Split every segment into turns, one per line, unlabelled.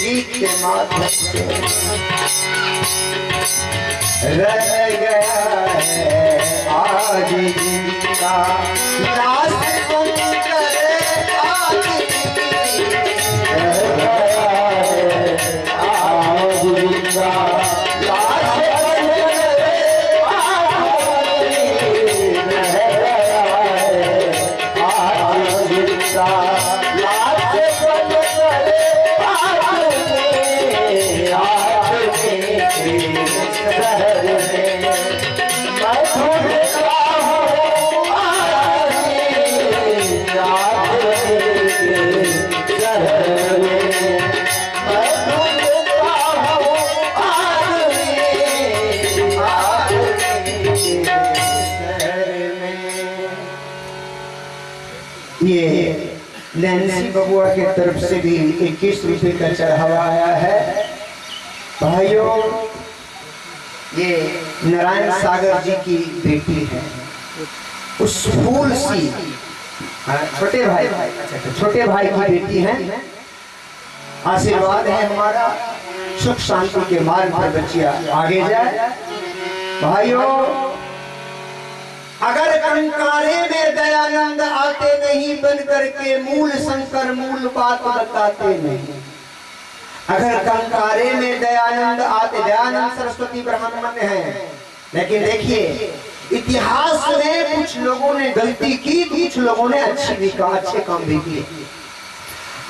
गीत के माध्यम से रह गया है आज जिंदा लाश बन करे आज रह गया है आज जिंदा लाश बन करे आज रह गया है आज जिंदा लाश बन करे ये नैन्सी बबुआ की तरफ से भी 21 रुपए का चढ़ावा आया है। भाइयों, ये नारायण सागर जी की बेटी है। उस फूल सी छोटे भाई की बेटी है। आशीर्वाद है हमारा, सुख शांति के मार्ग पर बच्चियां आगे जाए। भाइयों, अगर कंकारे में दयानंद आते नहीं बन करके मूल शंकर मूल बात बताते नहीं। अगर कंकारे में दयानंद आते, दयानंद सरस्वती ब्राह्मण है, लेकिन देखिए इतिहास में कुछ लोगों ने गलती की, कुछ लोगों ने अच्छे काम भी किए।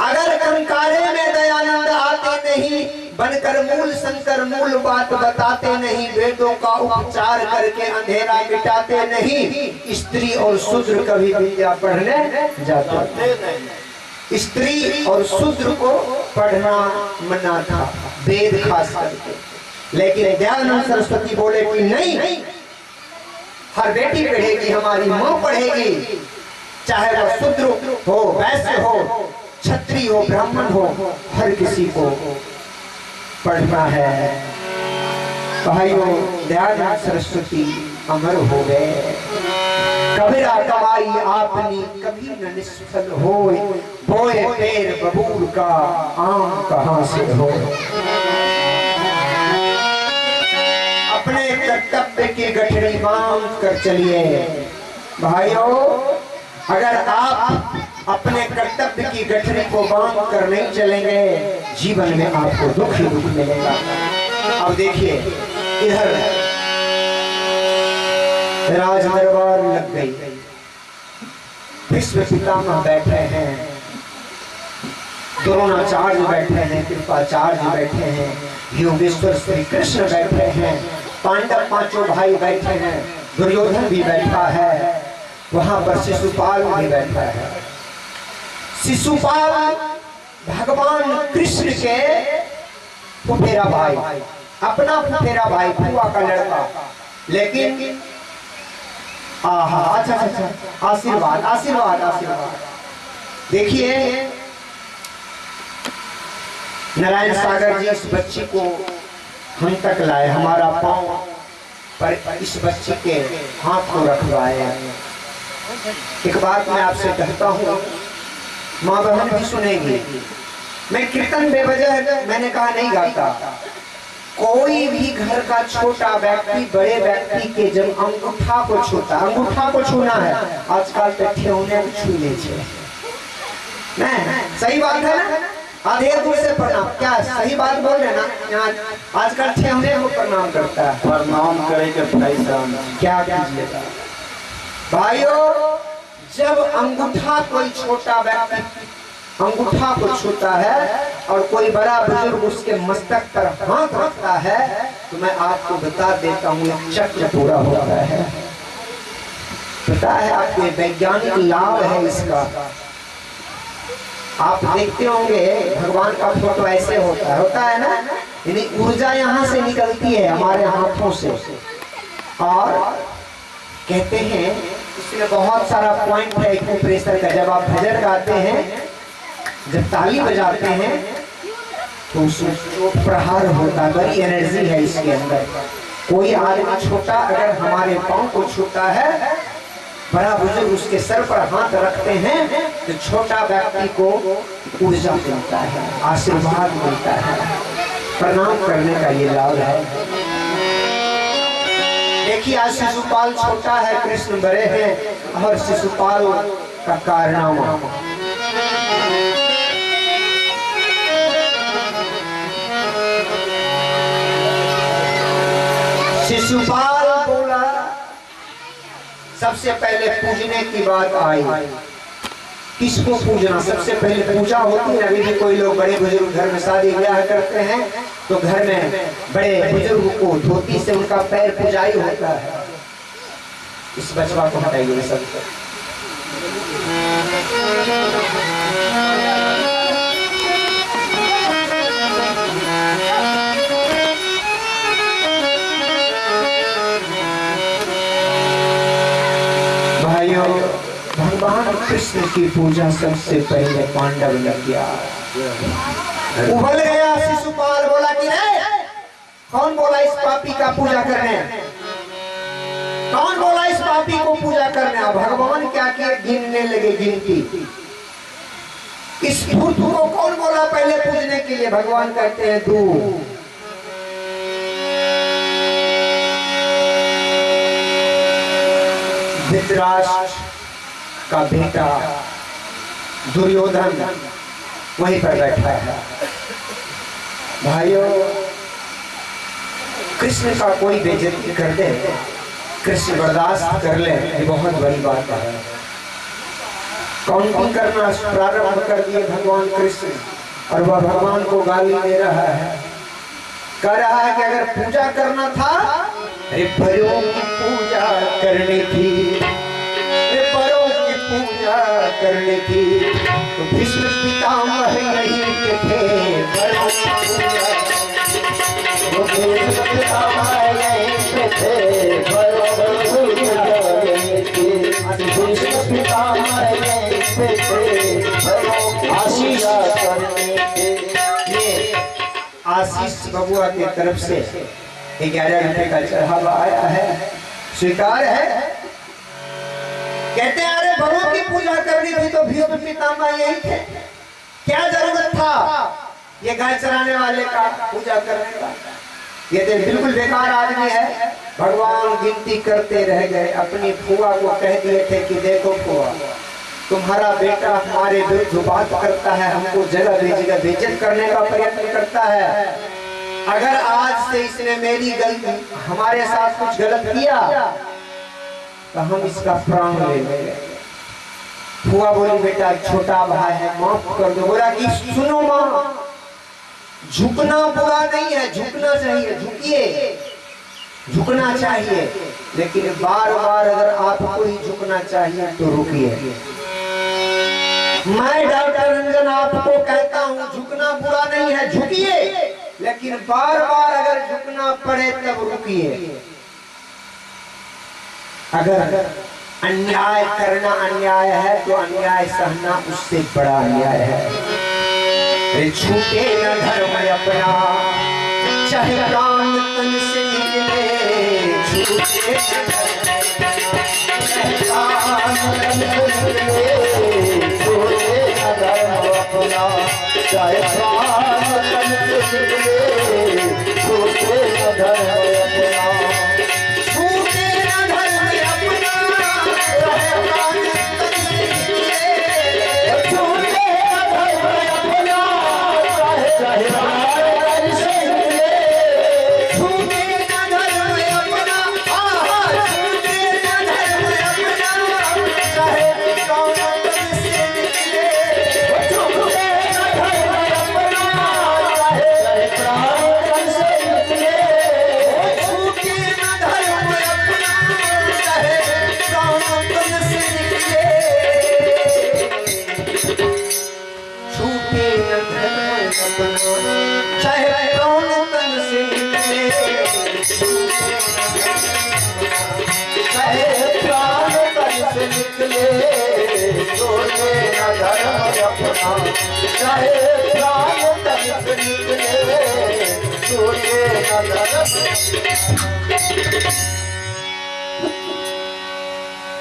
अगर कंकारे में दयानंद आते नहीं बनकर मूल शंकर मूल बात बताते नहीं, वेदों का उपचार करके अंधेरा मिटाते नहीं, स्त्री और शूद्र कभी विद्या पढ़ने जाते नहीं। स्त्री और शूद्र को पढ़ना मना था, वेद खास करके। लेकिन दयानंद सरस्वती बोले कि नहीं, हर बेटी पढ़ेगी, हमारी माँ पढ़ेगी, चाहे वह शूद्र हो, वैश्य हो, क्षत्रिय हो, ब्राह्मण हो, हर किसी को पढ़ना है। भाइयों, दयानंद सरस्वती अमर हो गए। कबीरा कमाई आपनी कभी न निष्फल होए, बोए पेड़ बबूल का आम कहां से हो। अपने कर्तव्य की गठरी बांध कर चलिए। भाइयों, अगर आप अपने कर्तव्य की गठरी को बांध कर नहीं चलेंगे, जीवन में आपको दुख ही दुख मिलेगा। अब देखिए, इधर राज दरबार लग गई, विश्व पितामह बैठे हैं, द्रोणाचार्य बैठे हैं, कृपाचार्य बैठे हैं, योगेश्वर श्री कृष्ण बैठे हैं, पांडव पांचों भाई बैठे हैं, दुर्योधन भी बैठा है, वहां पर शिशुपाल भी बैठा है। शिशुपाल भगवान कृष्ण के फुफेरा भाई, अपना फुफेरा भाई, बुआ का लड़का। लेकिन अच्छा, आशीर्वाद आशीर्वाद आशीर्वाद। देखिए, नारायण सागर जी इस बच्ची को हम तक लाए, हमारा पांव पर इस बच्ची के हाथ को रखवाए। एक बात मैं आपसे कहता हूँ, माँ बहन भी सुनेंगी, मैं कीर्तन बेवजह मैंने कहा नहीं गाता। कोई भी घर का छोटा व्यक्ति बड़े व्यक्ति के जब अंगूठा को छूता, अंगूठा को छूना है, आजकल तो ठेहुने छू ले छे। सही बात है ना? आधे दूर से प्रणाम, क्या सही बात बोल रहे ना? यहाँ आजकल ठेहुने को प्रणाम करता है।
प्रणाम करे के पैसा
क्या कीजिएगा भाइयों, जब अंगूठा कोई छोटा व्यक्ति अंगूठा को छूता है और कोई बड़ा बुजुर्ग उसके मस्तक पर हाथ रखता है, तो मैं आपको बता देता हूँ चक्र पूरा होता है। पता है आपको वैज्ञानिक लाभ है इसका। आप देखते होंगे भगवान का फोटो ऐसे होता है ना, यानी ऊर्जा यहाँ से निकलती है हमारे हाथों से। और कहते हैं इसमें बहुत सारा पॉइंट है एक्यूप्रेशर का। जब आप भजन गाते हैं, जब ताली बजाते हैं, तो उसमें प्रहार होता है, बड़ी एनर्जी है इसके अंदर। कोई आदमी छोटा अगर हमारे पांव को छूता है, बड़ा बुजुर्ग उसके सर पर हाथ रखते हैं, तो छोटा व्यक्ति को ऊर्जा मिलता है, आशीर्वाद मिलता है, प्रणाम करने का ये लाभ है। देखिए आज शिशुपाल छोटा है, कृष्ण बड़े हैं और शिशुपाल का कारनामा। शिशुपाल बोला, सबसे पहले पूजने की बात आई। किसको पूजना? सबसे पहले पूजा होती है। अभी भी कोई लोग बड़े बुजुर्ग घर में शादी ब्याह करते हैं तो घर में बड़े बुजुर्ग को धोती से उनका पैर पूजाई होता है। इस बचवा को हटाइए सब। भाइयों, भगवान कृष्ण की पूजा सबसे पहले पांडव ने किया। उबल गया शिशुपाल, बोला कि नहीं, कौन बोला इस पापी का पूजा करने? कौन बोला इस पापी को पूजा करने? भगवान क्या किए? गिनने लगे गिनती। इस धूर्त को कौन बोला पहले पूजने के लिए? भगवान कहते हैं तू। धृतराष्ट्र का बेटा दुर्योधन वहीं पर बैठा है। भाइयों, कृष्ण का कोई बेइज्जती कर दे, कृष्ण बर्दाश्त कर ले, ये बहुत बड़ी बात है। काउंटिंग करना प्रारंभ कर दिए भगवान कृष्ण और वह भगवान को गाली दे रहा है। कह रहा है कि अगर पूजा करना था, अरे परों की पूजा करनी थी, अरे परों की पूजा करनी थी तो भीष्म पितामह यहीं के थे। परों की पूजा, वो भीष्म पितामह यहीं पे थे। परों की पूजा यहीं थी, भीष्म पितामह यहीं पे थे। परों की पूजा करनी थी। ये आशीष बबुआ की तरफ से 11 रुपए का चढ़ावा आया है, स्वीकार है। कहते हैं अरे बड़ों की पूजा करनी थी तो भीष्म पितामह यही थे, क्या जरूरत था ये गाय चराने वाले का पूजा करने का? ये तो बिल्कुल बेकार आदमी है। भगवान गिनती करते रह गए। अपनी फुआ को कह दिए थे कि देखो फुआ, तुम्हारा बेटा हमारे विरुद्ध बात करता है, हमको जगह बेजगह बेइज्जत करने का प्रयत्न करता है। अगर आज से इसने मेरी गलती, हमारे साथ कुछ गलत किया तो हम इसका प्राण ले लेंगे। फुआ बोली बेटा छोटा भाई है, माफ कर दो। बोला कि सुनो माँ, झुकना बुरा नहीं है, झुकना चाहिए, झुकिए, झुकना चाहिए, लेकिन बार बार अगर आपको ही झुकना चाहिए तो रुकिए। मैं डॉक्टर रंजन आपको कहता हूँ झुकना बुरा नहीं है, झुकिए, लेकिन बार बार अगर झुकना पड़े तब रुकिए। अगर अन्याय करना अन्याय है तो अन्याय सहना उससे बड़ा अन्याय है। छूटे न धर्म अपना, चाहे प्राण तन से निकले, छूटे न धर्म अपना, चाहे प्राण तन से निकले, छूटे न धर्म अपना।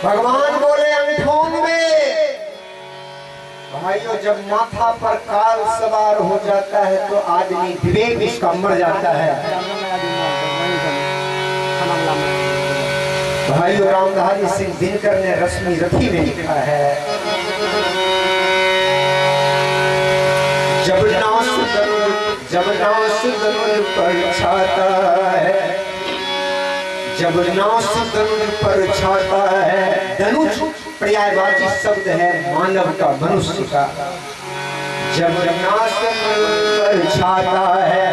भगवान बोले अंठों में भाइयों, जब माथा पर काल सवार हो जाता है तो आदमी विवेक इसका मर जाता है। भाइयों, रामधारी सिंह दिनकर ने रश्मि रथी में लिखा है, जब नास गरुड़ पर छाता है, जब नास गरुड़ पर छाता है। धनुष पर्यायवाची शब्द है मानव का, मनुष्य का। जब नास गरुड़ पर छाता है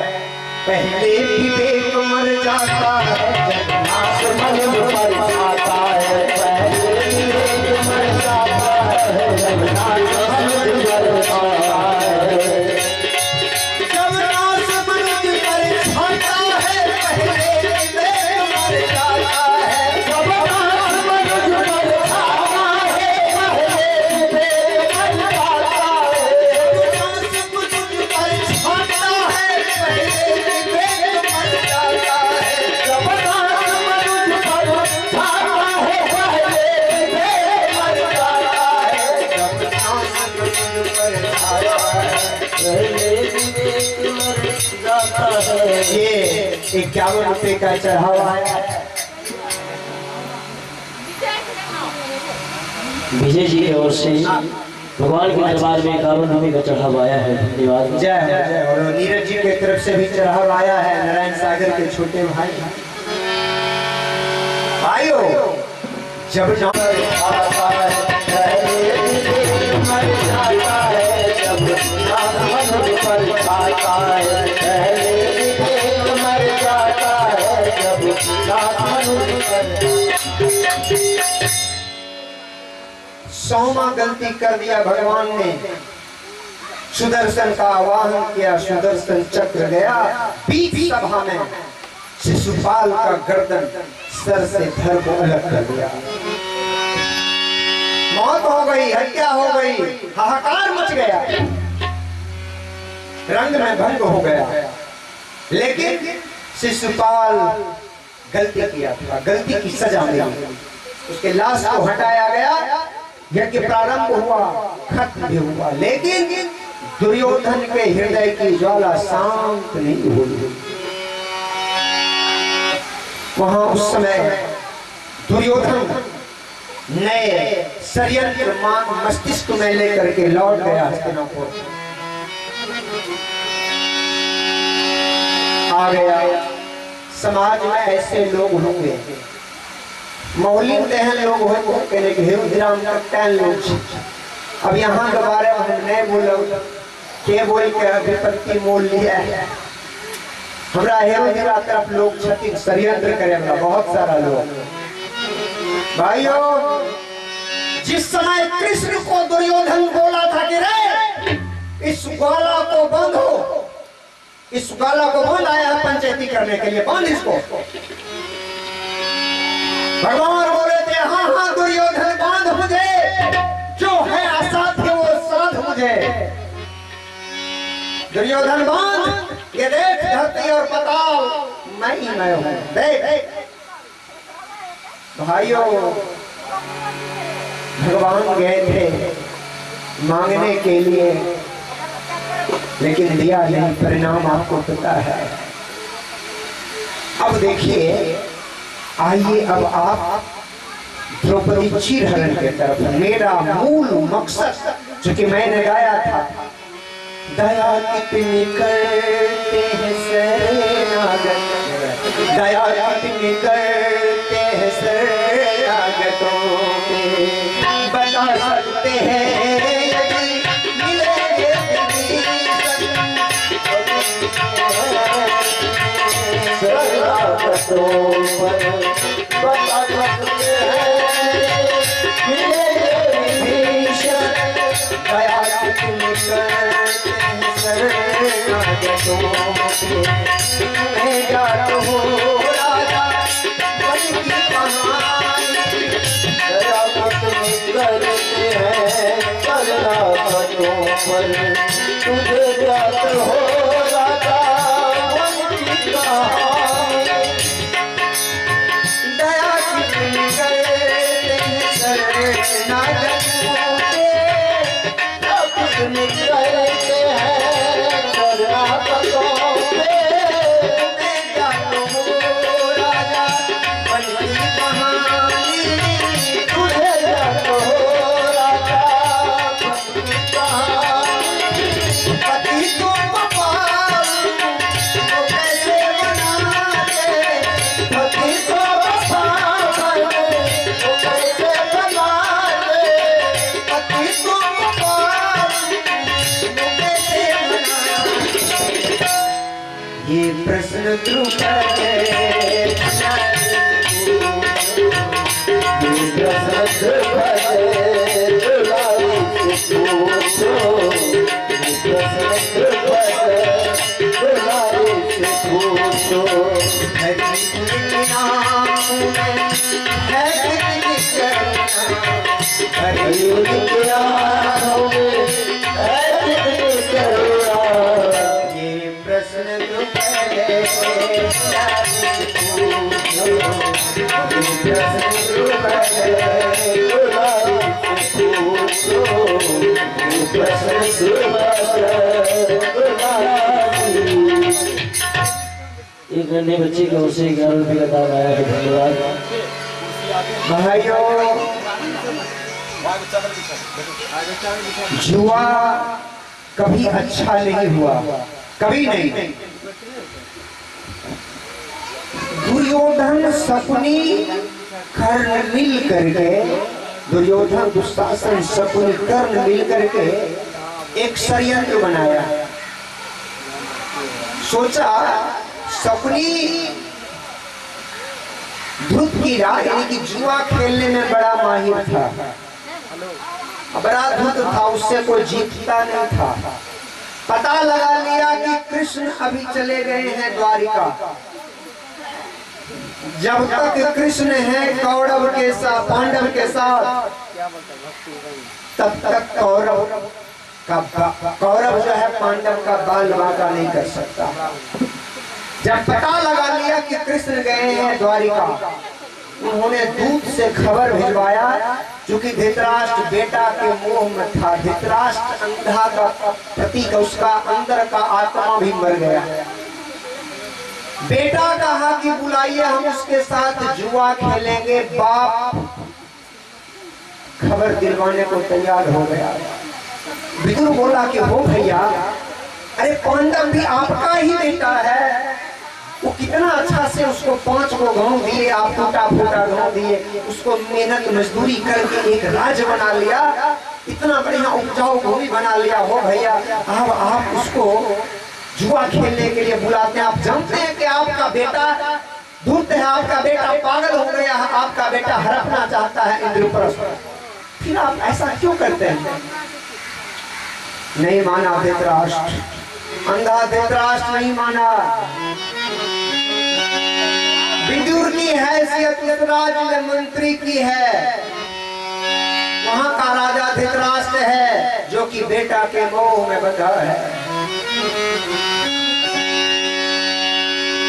पहले विवेक मर जाता है। जब नास गरुड़ पर छाता है पहले विवेक मर जाता है। जब नास गरुड़ पर छाता है, जब नास गरुड़ पर छाता है पहले विवेक मर जाता है। जब नास गरुड़ पर छाता है पहले विवेक मर जाता है। जब नास गरुड़ पर छाता है पहले विवेक मर जाता है। जब नास गरुड़ पर छाता है पहले विवेक मर जाता है। जब नास गरुड़ पर छाता है पहले विवेक मर जाता है। ये 51 रुपए का चढ़ावा आया है।
विजय जी की ओर से भगवान के दरबार में 51 रुपए का चढ़ावा आया है। धन्यवाद।
जय हो, जय हो। और नीरज जी की तरफ से भी चढ़ावा आया है, नारायण सागर के छोटे भाई। भाइयों, जब नाम आता है पहले विवेक मर जाता है। जब नाम पर छाता है पहले विवेक मर जाता है। जब नाम पर 100वां गलती कर दिया भगवान ने, सुदर्शन का आवाहन किया, सुदर्शन चक्र गया बीच सभा में, शिशुपाल का गर्दन सर से धड़ को अलग कर दिया। मौत हो गई, हत्या हो गई, हाहाकार मच गया, रंग में भंग हो गया। लेकिन शिशुपाल गलती किया था, गलती की सजा मिली, उसके लाश को हटाया गया, यज्ञ प्रारंभ हुआ, खत्म भी हुआ। लेकिन दुर्योधन के हृदय की ज्वाला शांत नहीं हुई। वहां उस समय दुर्योधन नए षड्यंत्र मस्तिष्क में लेकर के लौट गया हस्तिनापुर। आ गया, समाज में ऐसे लोग होंगे, मौलिक दहन लोग होते हैं, हिंदुराम कट्टन लोग। अब यहाँ के बारे में हम नहीं बोलो के बोल के विपत्ति मोल लिया है। हमरा हेरोदिरा तरफ लोग क्षति षड्यंत्र करेगा, बहुत सारा लोग। भाइयों, जिस समय कृष्ण को दुर्योधन बोला था कि रे इस ग्वाला को बांधो, इस ग्वाला को बांध आया पंचायती करने के लिए, बांध इसको। भगवान बोले थे हाँ हाँ दुर्योधन बांध मुझे, जो है असाध्य वो साध मुझे। दुर्योधन बांध, ये देख धरती और बताओ मैं ही मैं हूं। देख भाइयों, भगवान गए थे मांगने के लिए, लेकिन दिया नहीं, परिणाम आपको पता है। अब देखिए, आइए अब आप द्रौपदी चीरहरण के तरफ। मेरा मूल मकसद जो कि मैंने गाया था, दया कितनी करते हैं शरणागत, दया कितनी करते हैं शरणागतों पे, बता सकते हैं यदि मिलेंगे शरणागतों पर, बता सकते हैं मिलेंगे विभीषण, दया कितनी करते हैं शरणागतों पे। मैं जाता हूँ राजा बन की कहानी, दया कितनी करते हैं शरणागतों पर, तुझे जाता हो राजा बन की कहानी, दया कितनी करते हैं शरणागतों पे। ये प्रश्न ध्रुव है, ये प्रश्न ध्रुव है, दुलारी से पूछो, ये प्रश्न ध्रुव है, दुलारी से पूछो। हरि के नाम में है कितनी करुणा, हरि के नाम में है कितनी करुणा। ये प्रश्न ध्रुव है, दुलारी से पूछो, ये प्रश्न ध्रुव है, दुलारी से पूछो, ये प्रश्न ध्रुव है, दुलारी।
एक अन्य बच्चे की ओर से 11 रुपये का दान आया है, धन्यवाद।
भाइयों, जुआ कभी अच्छा नहीं हुआ, कभी नहीं। दुर्योधन शकुनी कर्ण मिल करके, दुर्योधन दुशासन शकुनी कर्ण मिल करके एक षड्यंत्र बनाया। सोचा शकुनी ध्रुव की राज यानी कि जुआ खेलने में बड़ा माहिर था, बड़ा धूत था, उससे कोई जीतता नहीं था। पता लगा लिया कि कृष्ण अभी चले गए हैं द्वारिका। जब तक कृष्ण है कौरव के साथ, पांडव के साथ, तब तक कौरव जो है पांडव का बाल बाका नहीं कर सकता। जब पता लगा लिया कि कृष्ण गए हैं द्वारिका, उन्होंने दूत से खबर भिजवाया, क्योंकि धृतराष्ट्र बेटा के मोह में था। धृतराष्ट्र अंधा का प्रतीक, उसका अंदर का आत्मा भी मर गया। बेटा कहा कि बुलाइए, हम उसके साथ जुआ खेलेंगे। बाप खबर दिलवाने को तैयार हो गया। विदुर बोला कि हो भैया, अरे पांडव भी आपका ही बेटा है, वो कितना अच्छा से उसको 5 को गांव दिए, आप टूटा फूटा गांव दिए, उसको मेहनत मजदूरी करके एक राज्य बना लिया, इतना बढ़िया उपजाऊ भूमि बना लिया। हो भैया, अब आप उसको जुआ खेलने के लिए बुलाते हैं। आप जानते हैं कि आपका बेटा धूर्त है, आपका बेटा पागल हो गया है, आपका बेटा हड़पना चाहता है इंद्रप्रस्थ, फिर आप ऐसा क्यों करते हैं? नहीं माना धृतराष्ट्र, अंधा धृतराष्ट्र नहीं माना। विदुर की हैसियत इस राज्य में मंत्री की है, वहां का राजा धृतराष्ट्र है, जो कि बेटा के मोह में बंधा है।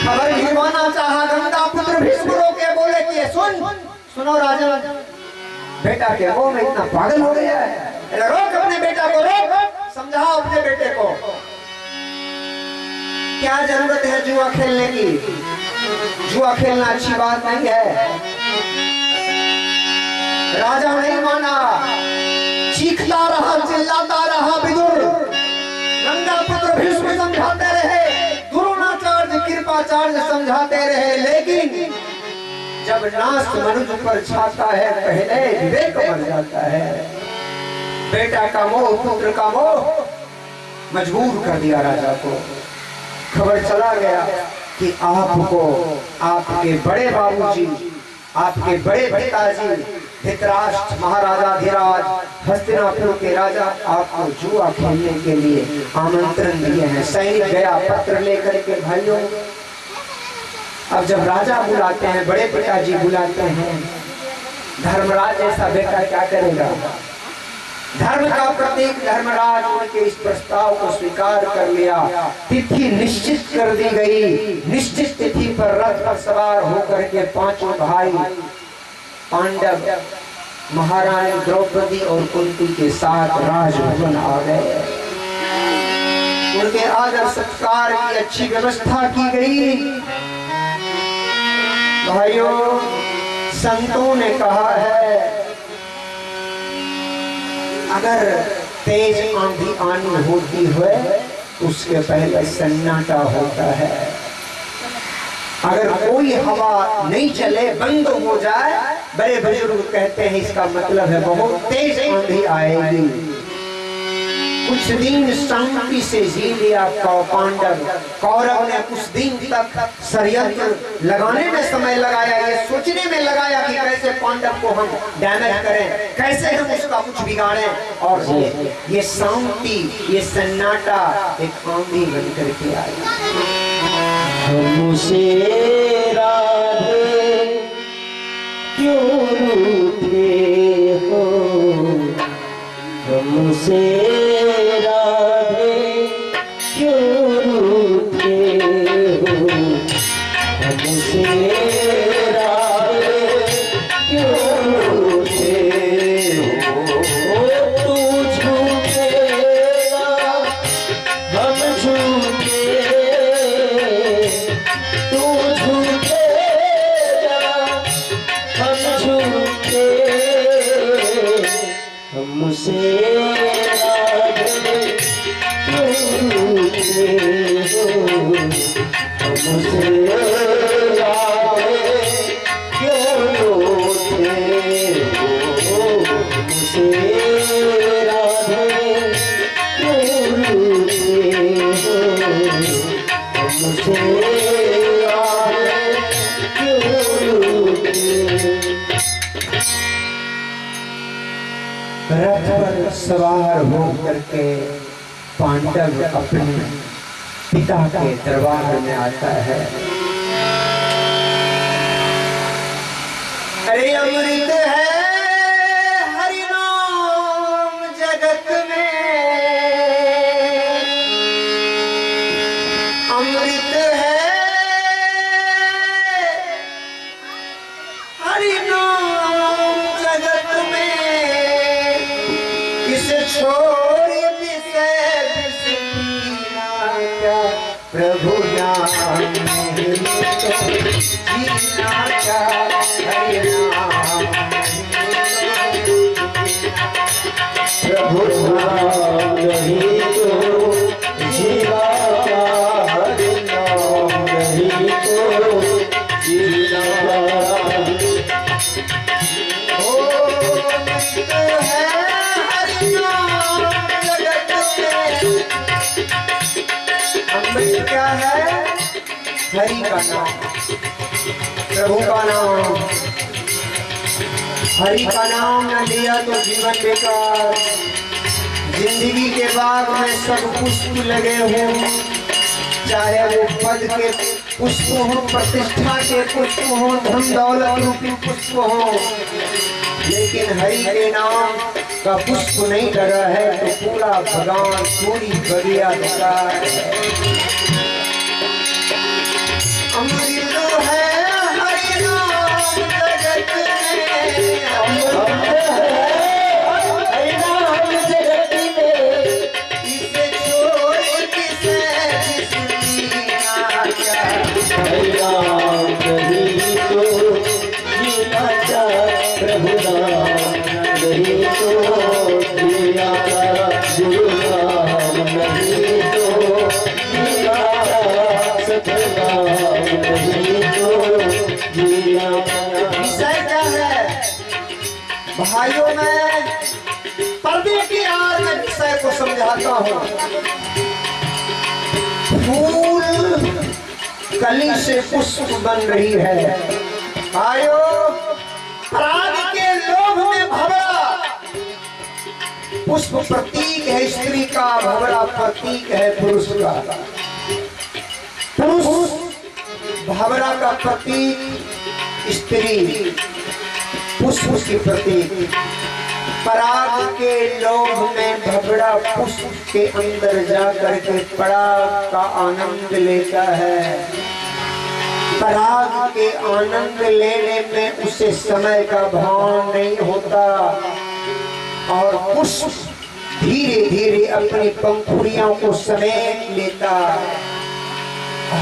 खबर भिजवाना चाहा, गंगा पुत्र भीष्म के बोले कि सुनो राजा, बेटा के मोह में इतना पागल हो गया है, रोक अपने बेटा को, रोक, समझाओ अपने बेटे को, क्या जरूरत है जुआ खेलने की? जुआ खेलना अच्छी बात नहीं है। राजा नहीं माना, चीखता रहा, चिल्लाता रहा विदुर। गंगा पुत्र भीष्म समझाते रहे, द्रोणाचार्य कृपाचार्य समझाते रहे, लेकिन जब नाश मनुष्य पर छाता है, पहले विवेक मर जाता है। बेटा का मोह, पुत्र का मोह मजबूर कर दिया राजा को। खबर चला गया कि आपको आपके बड़े बाबूजी, आपके बड़े पिताजी धृतराष्ट्र महाराजा धीराज हस्तिनापुर के राजा आपको जुआ खेलने के लिए आमंत्रण दिए हैं। सैनिक गया पत्र लेकर के। भाइयों, अब जब राजा बुलाते हैं, बड़े पिताजी बुलाते हैं, धर्मराज जैसा बेटा क्या करेगा? धर्म का प्रतीक धर्मराज उनके इस प्रस्ताव को स्वीकार कर लिया। तिथि निश्चित कर दी गई। निश्चित तिथि पर रथ पर सवार होकर के 5 भाई पांडव महारानी द्रौपदी और कुंती के साथ राजभवन आ गए। उनके आदर सत्कार की अच्छी व्यवस्था की गई। भाइयों, संतों ने कहा है, अगर तेज आंधी आनी होती है उसके पहले सन्नाटा होता है। अगर कोई हवा नहीं चले, बंद हो जाए, बड़े बुजुर्ग कहते हैं इसका मतलब है बहुत तेज आंधी आएगी। कुछ दिन शांति से जी लिया पांडव। कौरव ने कुछ दिन तक षड्यंत्र लगाने में समय लगाया, ये सोचने में लगाया कि कैसे पांडव को हम डैमेज करें, कैसे हम उसका कुछ बिगाड़ें। और ये शांति, ये सन्नाटा एक आंधी बन करके आई।
हमसे राधे क्यों रूठे हो, हमसे राधे क्यों रूठे हो, हमसे राधे क्यों रूठे हो। तू झूठेगा हम झूठे, तू झूठेगा हम झूठे, हमसे राधे क्यों रूठे हो, हमसे राधे क्यों रूठे हो, हमसे राधे क्यों रूठे हो, हमसे राधे क्यों रूठे।
रथ पर सवार हो करके पांडव अपने पिता के दरबार में आता है। अरे अमृत है हरि नाम जगत में, अमृत है हरि नाम जगत में, इसे छोड़ विषय विषया क्या प्रभु नाम नहीं तो जीना क्या, हरि नाम
प्रभु नाम नहीं तो जीवा, हरि नाम नहीं तो जीना।
ओ अमृत है हरि नाम जगत में। अमृत क्या है? हरि का नाम, प्रभु का नाम। हरि का नाम न लिया तो जीवन बेकार। जिंदगी के बाग में सब पुष्प लगे हों, चाहे वो पद के पुष्प हो, प्रतिष्ठा के पुष्प हो, धन दौलत रूपी पुष्प हो, लेकिन हरि के नाम का पुष्प नहीं लगा है तो पूरा भगवान पूरी बगिया बेकार है। अमृत है हरि नाम जगत में, अमृत है
हरि नाम जगत में,
इसे छोड़ किसे जीना क्या,
हरि नाम नहीं तो जीना क्या, प्रभु नाम नहीं तो जीना क्या, गुरु नाम नहीं तो जीना क्या, सतनाम नहीं तो जीना क्या।
विषय क्या है भाइयों? मैं पर्दे की आड़ में विषय को समझाता हूँ। फूल कली से पुष्प बन रही है। भाइयों, अपराध के लोभ में भंवरा पुष्प प्रतीक है स्त्री का, भंवरा प्रतीक है पुरुष का। पुरुष भंवरा का प्रतीक, स्त्री पुष्प की प्रतीक। पराग के लोभ में भंवरा पुष्प के अंदर जाकर के पराग का आनंद लेता है। पराग के आनंद लेने में उसे समय का भान नहीं होता और पुष्प धीरे धीरे अपनी पंखुड़ियों को समेट लेता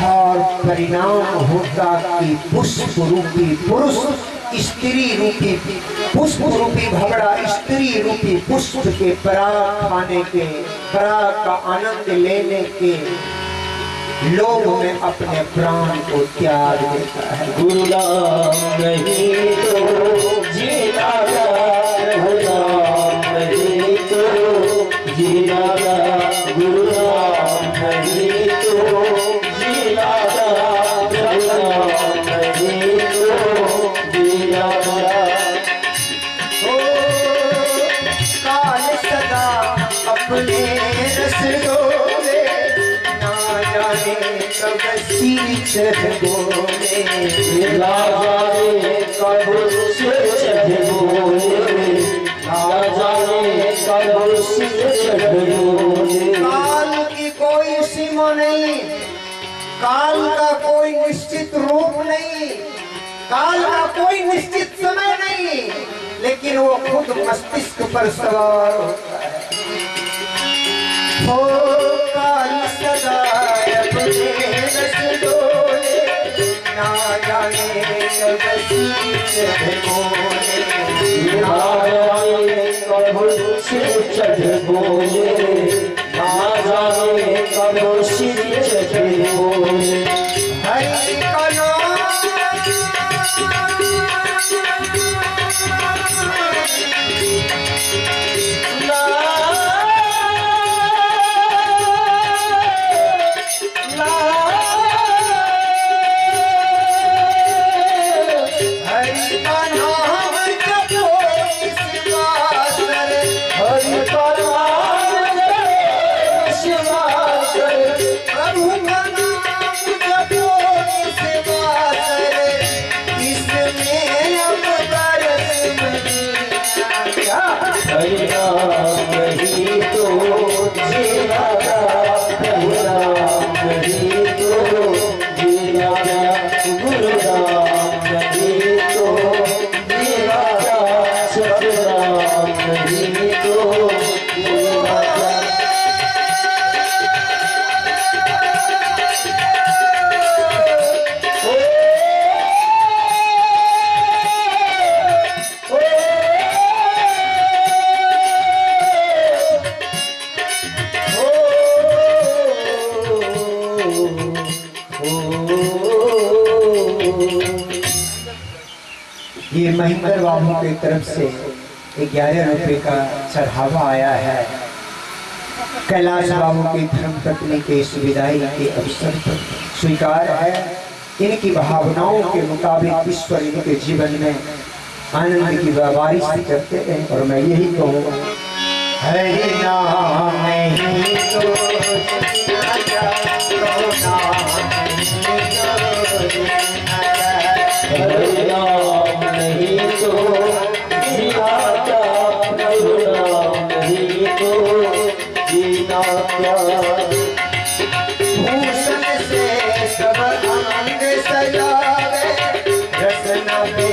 और परिणाम होता कि पुष्प रूपी पुरुष स्त्री रूपी पुष्प रूपी भंवरा स्त्री रूपी पुष्प के पराग खाने के, पराग का आनंद लेने के लोभ में अपने प्राण को त्याग देता है।
गुरु नाम नहीं तो जीना क्या, प्रभु नाम नहीं तो जीना क्या,
कब सिर चढ़ बोले,
ना जाने कब सिर चढ़ बोले, ना जाने कब सिर चढ़ बोले।
काल की कोई सीमा नहीं, काल का कोई निश्चित रूप नहीं, काल का कोई निश्चित समय नहीं, लेकिन वो खुद मस्तिष्क पर सवार होता है। हो काल सदा अपने रस डोले, ना जाने कब सिर चढ़ बोले,
ना जाने कब सिर चढ़ बोले, ना जाने कब सिर चढ़ बोले।
हरि का नाम ये महेंद्र बाबू की तरफ से 11 रुपए का चढ़ावा आया है। कैलाश बाबू की धर्म पत्नी के इस विदाई के अवसर पर स्वीकार है। इनकी भावनाओं के मुताबिक ईश्वर इनके जीवन में आनंद की बारिश करते हैं। और मैं यही कहूँ, हरि नाम नहीं तो
हरि नाम नहीं तो जीना क्या, हरि नाम नहीं तो जीना क्या।
भूषण से सब अंग सजावे, रसना पे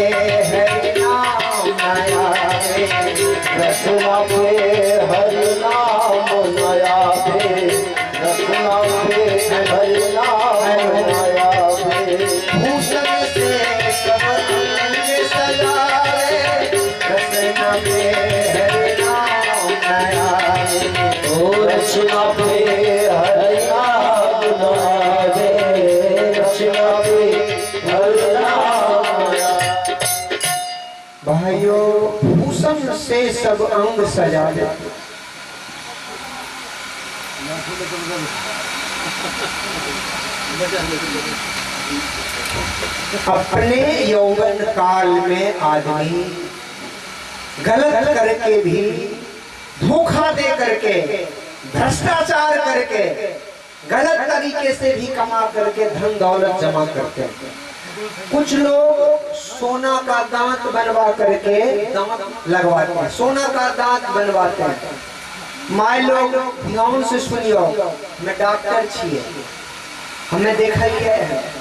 हरि नाम आवे,
रसना पे हरि नाम नया पे, रसना पे हरि नाम नया पे।
भूषण से सब अंग सजावे, रसना पे हरि नाम आवे।
ओ रचना पे हरि नाम नया, रचना पे हरि नाम नया।
भाइयों, भूषण से सब अंग सजावे, अपने यौवन काल में आदमी गलत करके भी, धोखा दे करके, भ्रष्टाचार करके, गलत तरीके से भी कमा करके धन दौलत जमा करते हैं। कुछ लोग सोना का दांत बनवा करके दांत लगवाते हैं, सोना का दांत बनवाते हैं। माय लोग ध्यान से सुनियो, मैं डॉक्टर छिए, हमने देखा ही है